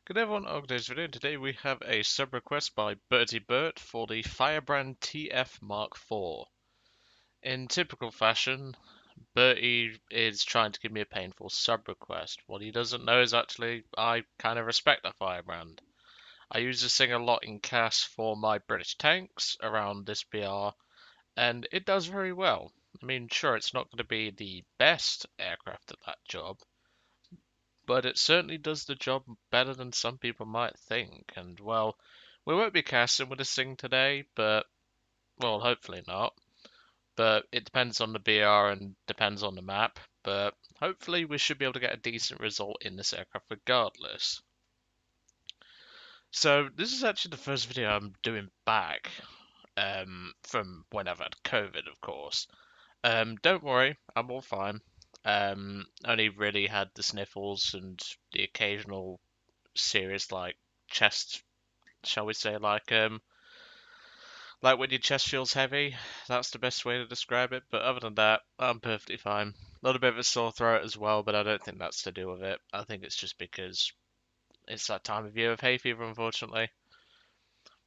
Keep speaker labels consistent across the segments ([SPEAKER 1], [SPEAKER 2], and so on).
[SPEAKER 1] Good everyone, on today's video. Today we have a sub request by Bertibert for the Firebrand TF Mk IV. In typical fashion, Berti is trying to give me a painful sub request. What he doesn't know is actually I kind of respect the Firebrand. I use this thing a lot in CAS for my British tanks around this BR, and it does very well. I mean, sure, it's not going to be the best aircraft at that job, but it certainly does the job better than some people might think. And well, we won't be casting with this thing today, but well, hopefully not. But it depends on the BR and depends on the map. But hopefully we should be able to get a decent result in this aircraft regardless. So this is actually the first video I'm doing back from when I've had COVID, of course. Don't worry, I'm all fine. Only really had the sniffles and the occasional serious like chest, shall we say, like when your chest feels heavy. That's the best way to describe it. But other than that, I'm perfectly fine. A little bit of a sore throat as well, but I don't think that's to do with it. I think it's just because it's that time of year of hay fever, unfortunately.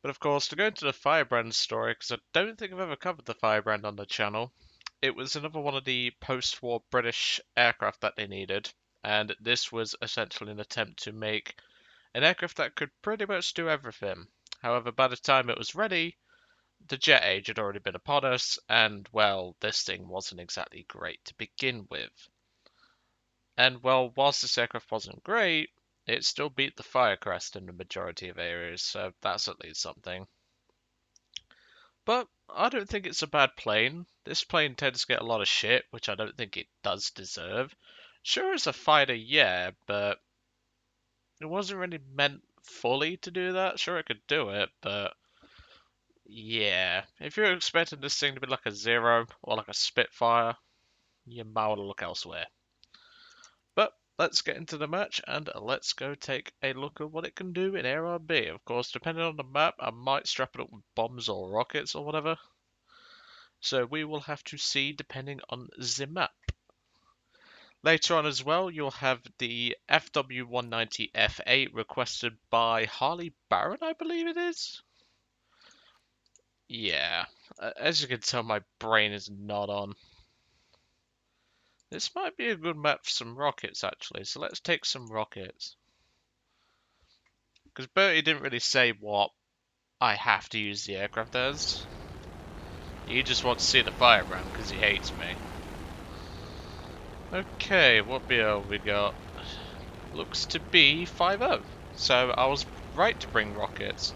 [SPEAKER 1] But of course, to go into the Firebrand story, because I don't think I've ever covered the Firebrand on the channel, it was another one of the post-war British aircraft that they needed, and this was essentially an attempt to make an aircraft that could pretty much do everything. However, by the time it was ready, the jet age had already been upon us, and well, this thing wasn't exactly great to begin with. And well, whilst this aircraft wasn't great, it still beat the Firecrest in the majority of areas, so that's at least something. But I don't think it's a bad plane. This plane tends to get a lot of shit, which I don't think it does deserve. Sure, as a fighter, yeah, but it wasn't really meant fully to do that. Sure, it could do it, but yeah. If you're expecting this thing to be like a Zero or like a Spitfire, you might want to look elsewhere. But let's get into the match and let's go take a look at what it can do in Air RB. Of course, depending on the map, I might strap it up with bombs or rockets or whatever. So we will have to see depending on the map. Later on as well, you'll have the FW190F8 requested by Harley Baron, I believe it is. Yeah, as you can tell, my brain is not on. This might be a good map for some rockets, actually, so let's take some rockets. Because Bertie didn't really say what I have to use the aircraft as. He just wants to see the Firebrand because he hates me. Okay, what BL we got? Looks to be 5-0. So I was right to bring rockets.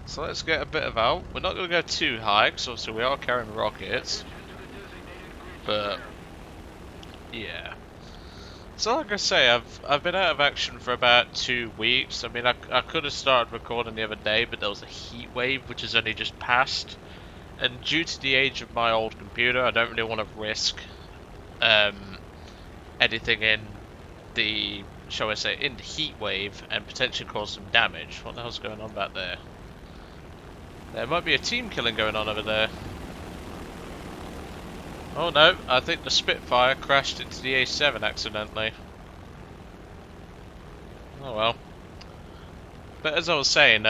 [SPEAKER 1] So let's get a bit of out. We're not going to go too high because obviously we are carrying rockets. But yeah. So like I say, I've been out of action for about 2 weeks. I mean, I could have started recording the other day, but there was a heat wave which has only just passed. And due to the age of my old computer, I don't really want to risk anything in the, shall I say, in the heat wave and potentially cause some damage. What the hell's going on back there? There might be a team killing going on over there. Oh no, I think the Spitfire crashed into the A7 accidentally. Oh well. But as I was saying,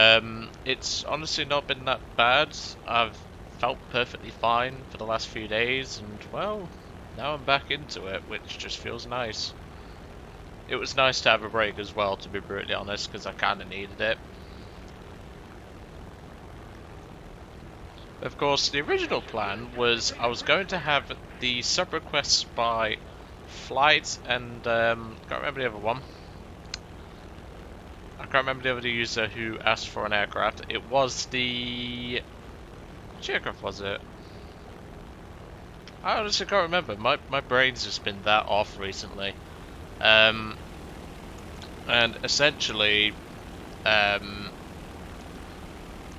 [SPEAKER 1] it's honestly not been that bad. I've felt perfectly fine for the last few days, and well, now I'm back into it, which just feels nice. It was nice to have a break as well, to be brutally honest, because I kind of needed it. Of course, the original plan was I was going to have the sub requests by Flight and can't remember the other one. I can't remember the other user who asked for an aircraft. It was the... which aircraft was it? I honestly can't remember. My brain's just been that off recently. And essentially,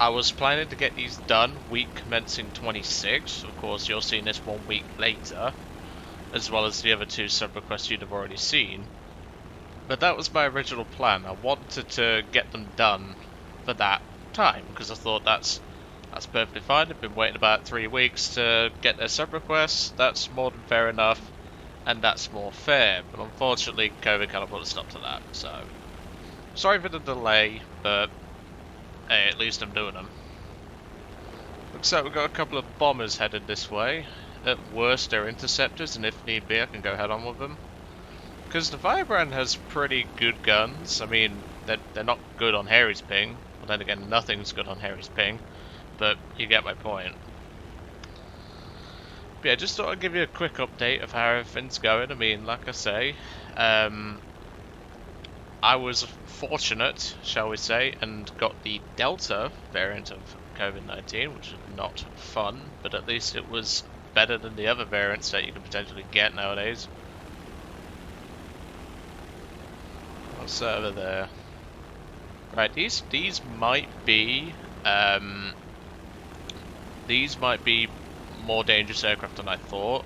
[SPEAKER 1] I was planning to get these done week commencing 26. Of course, you're seeing this 1 week later, as well as the other 2 sub requests you'd have already seen. But that was my original plan. I wanted to get them done for that time, because I thought that's perfectly fine. I've been waiting about 3 weeks to get their sub requests. That's more than fair enough, and that's more fair. But unfortunately, COVID kind of put a stop to that. So Sorry for the delay, but hey, at least I'm doing them. Looks like we've got a couple of bombers headed this way. At worst, they're interceptors, and if need be, I can go head on with them. Because the Firebrand has pretty good guns. I mean, they're not good on Harry's ping. Well, then again, nothing's good on Harry's ping. But you get my point. But yeah, just thought I'd give you a quick update of how everything's going. I mean, like I say, I was fortunate, shall we say, and got the Delta variant of COVID-19, which is not fun, but at least it was better than the other variants that you could potentially get nowadays. What's over there? Right, these might be more dangerous aircraft than I thought,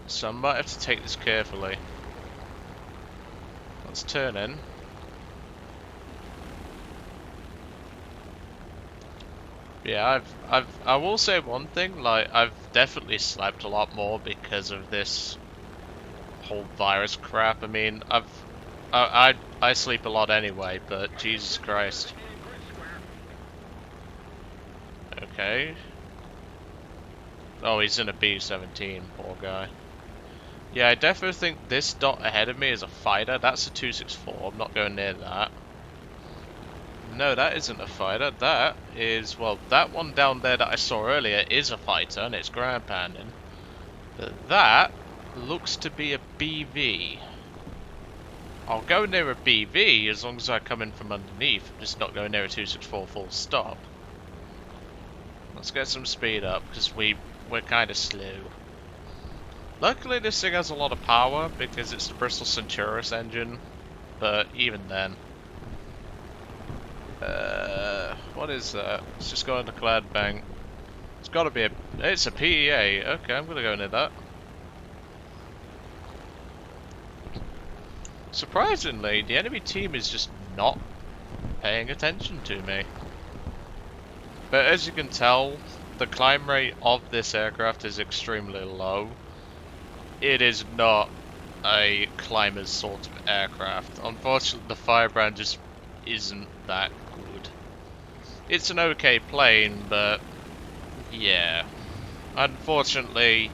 [SPEAKER 1] so I might have to take this carefully. Let's turn in. Yeah, I will say one thing, like, I've definitely slept a lot more because of this whole virus crap. I mean, I sleep a lot anyway, but Jesus Christ. Okay. Oh, he's in a B-17, poor guy. Yeah, I definitely think this dot ahead of me is a fighter. That's a 264. I'm not going near that. No, that isn't a fighter. That is, well, that one down there that I saw earlier is a fighter, and it's ground pounding. But that looks to be a BV. I'll go near a BV as long as I come in from underneath. I'm just not going near a 264 full stop. Let's get some speed up, because we're kind of slow. Luckily this thing has a lot of power, because it's the Bristol Centurus engine, but even then. What is that? Let's just go into Clad Bank. It's gotta be it's a PEA. Okay, I'm gonna go near that. Surprisingly, the enemy team is just not paying attention to me. But as you can tell, the climb rate of this aircraft is extremely low. It is not a climber's sort of aircraft. Unfortunately, the Firebrand just isn't that good. It's an okay plane, but yeah. Unfortunately,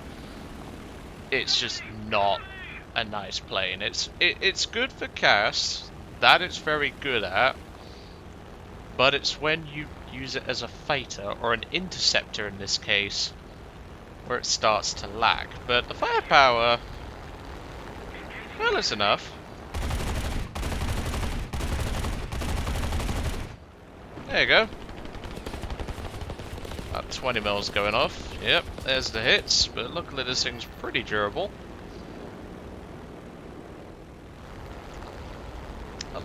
[SPEAKER 1] it's just not a nice plane. It's good for CAS, that it's very good at, but it's when you use it as a fighter, or an interceptor in this case, where it starts to lag. But the firepower, well, it's enough. There you go. About 20 mils going off. Yep, there's the hits, but luckily this thing's pretty durable.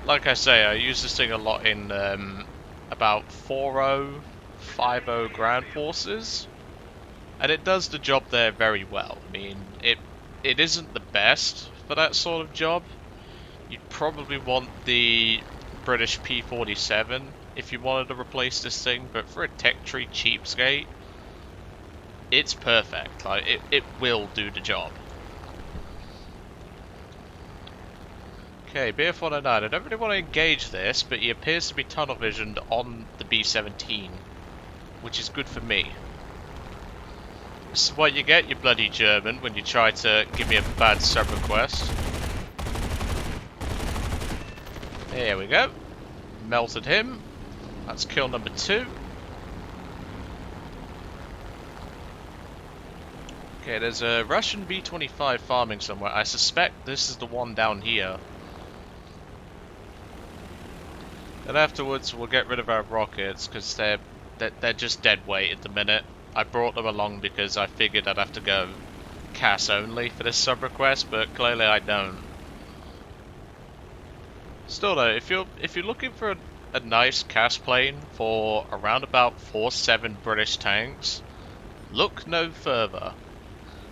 [SPEAKER 1] Like I say, I use this thing a lot in about 4.0, 5.0 ground forces, and it does the job there very well. I mean, it isn't the best for that sort of job. You'd probably want the British P-47 if you wanted to replace this thing, but for a tech tree cheapskate, it's perfect. Like, it will do the job. Okay, BF-109, I don't really want to engage this, but he appears to be tunnel visioned on the B-17, which is good for me. This is what you get, you bloody German, when you try to give me a bad sub-request. There we go. Melted him. That's kill number 2. Okay, there's a Russian B-25 farming somewhere. I suspect this is the one down here. And afterwards, we'll get rid of our rockets, because they're just dead weight at the minute. I brought them along because I figured I'd have to go CAS only for this sub-request, but clearly I don't. Still though, if you're looking for a nice CAS plane for around about 4.7 British tanks, look no further.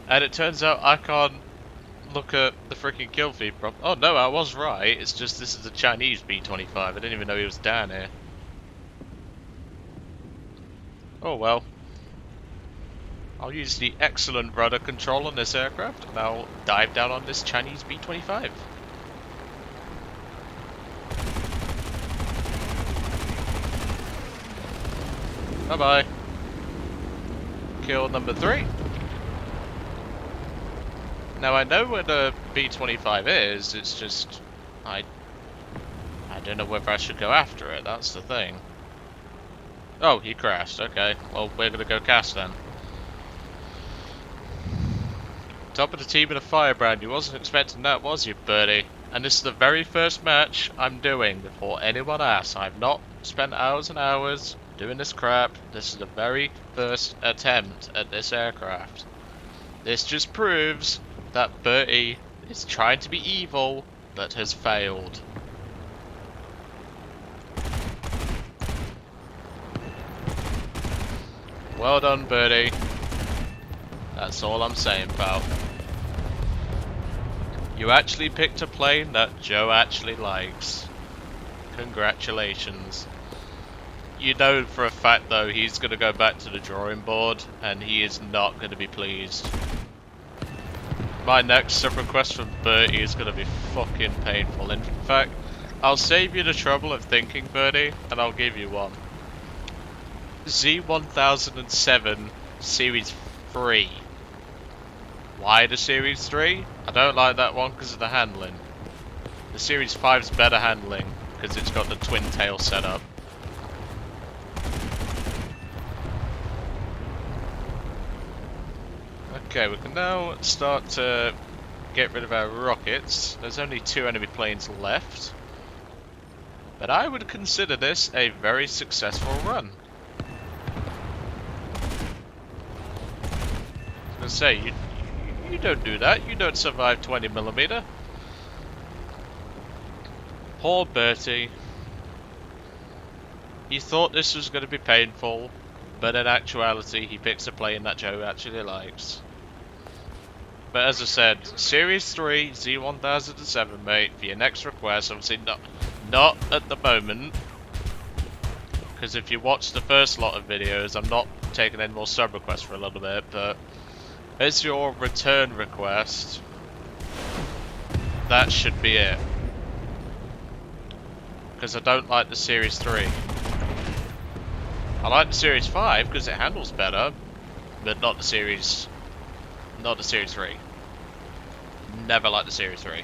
[SPEAKER 1] And it turns out I can't look at the freaking kill feed prop. Oh no, I was right. It's just this is a Chinese B-25. I didn't even know he was down here. Oh well. I'll use the excellent rudder control on this aircraft, and I'll dive down on this Chinese B-25. Bye-bye. Kill number 3. Now I know where the B-25 is, it's just... I don't know whether I should go after it, that's the thing. Oh, he crashed, okay. Well, we're gonna go cast then. Top of the team in a Firebrand, you wasn't expecting that, was you, Bertie? And this is the very first match I'm doing before anyone asks. I've not spent hours and hours doing this crap. This is the very first attempt at this aircraft. This just proves that Bertie is trying to be evil, but has failed. Well done, Bertie. That's all I'm saying, pal. You actually picked a plane that Joe actually likes. Congratulations. You know for a fact though he's going to go back to the drawing board and he is not going to be pleased. My next sub-request from Bertie is going to be fucking painful. In fact, I'll save you the trouble of thinking, Bertie, and I'll give you one. Z1007 Series 3. Why the Series 3? I don't like that one because of the handling. The Series 5's better handling because it's got the twin tail setup. Okay, we can now start to get rid of our rockets. There's only 2 enemy planes left. But I would consider this a very successful run. I was gonna say, you don't do that. You don't survive 20mm. Poor Bertie. He thought this was going to be painful, but in actuality he picks a plane that Joe actually likes. But as I said, Series 3 Z1007, mate, for your next request. Obviously not at the moment, because if you watch the first lot of videos, I'm not taking any more sub requests for a little bit, but as your return request, that should be it. Because I don't like the Series 3. I like the Series 5 because it handles better, but not the Series 3. Never liked the Series 3.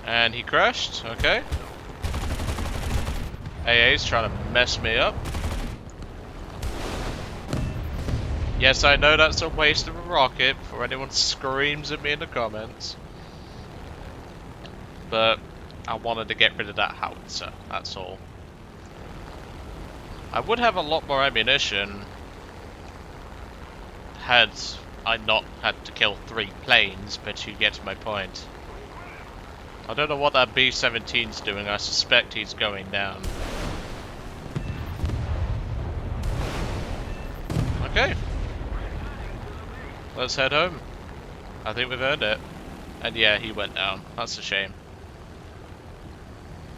[SPEAKER 1] And he crashed, okay. AA's trying to mess me up. Yes, I know that's a waste of a rocket before anyone screams at me in the comments. But I wanted to get rid of that howitzer, that's all. I would have a lot more ammunition had I not had to kill 3 planes, but you get my point. I don't know what that B-17's doing, I suspect he's going down. Okay. Let's head home. I think we've earned it. And yeah, he went down. That's a shame.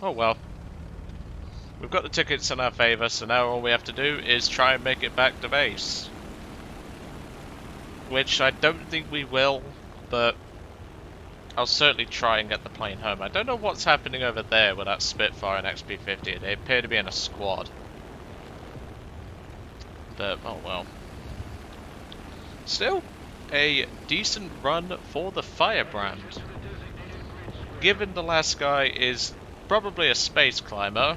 [SPEAKER 1] Oh well. We've got the tickets in our favour, so now all we have to do is try and make it back to base. Which I don't think we will, but I'll certainly try and get the plane home. I don't know what's happening over there with that Spitfire and XP-50. They appear to be in a squad. But, oh well. Still, a decent run for the Firebrand. Given the last guy is probably a space climber,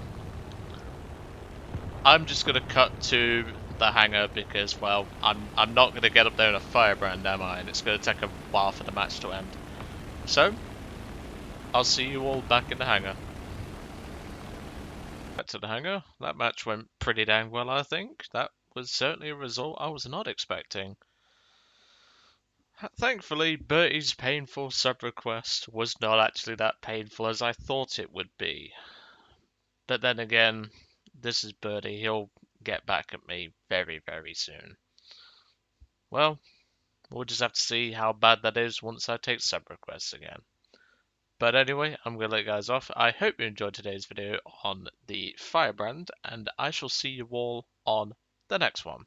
[SPEAKER 1] I'm just going to cut to the hangar because, well, I'm not going to get up there in a Firebrand, am I? And it's going to take a while for the match to end. So, I'll see you all back in the hangar. Back to the hangar. That match went pretty dang well, I think. That was certainly a result I was not expecting. Thankfully, Bertie's painful sub-request was not actually that painful as I thought it would be. But then again, this is Bertie. He'll get back at me very, very soon. Well, we'll just have to see how bad that is once I take sub-requests again. But anyway, I'm going to let you guys off. I hope you enjoyed today's video on the Firebrand, and I shall see you all on the next one.